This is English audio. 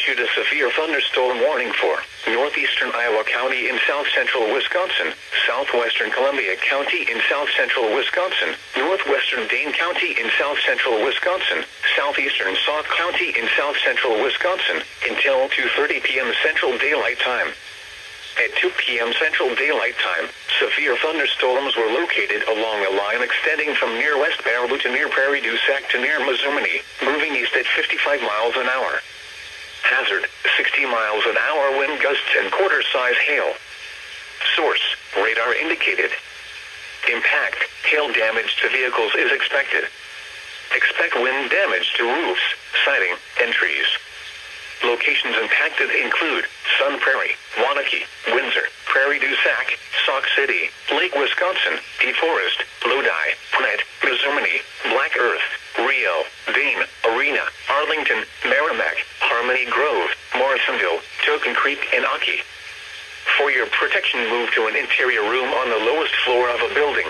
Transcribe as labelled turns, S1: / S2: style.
S1: issued a severe thunderstorm warning for northeastern Iowa County in south-central Wisconsin, southwestern Columbia County in south-central Wisconsin, northwestern Dane County in south-central Wisconsin, southeastern Sauk County in south-central Wisconsin, until 2:30 p.m. Central Daylight Time. At 2 p.m. Central Daylight Time, severe thunderstorms were located along a line extending from near West Baraboo to near Prairie du Sac to near Mizumini, moving east at 55 miles an hour. Hazard, 60 miles an hour wind gusts and quarter-size hail. Source, radar indicated. Impact, hail damage to vehicles is expected. Expect wind damage to roofs, siding, and trees. Locations impacted include Sun Prairie, Waunakee, Windsor, Prairie du Sac, Sauk City, Lake Wisconsin, DeForest, Lodi, Gwinnett, Mizumini, Black Earth, Rio, Dane, Arena, Arlington, Merrimack, Harmony Grove, Morrisonville, Token Creek, and Aki. For your protection, move to an interior room on the lowest floor of a building.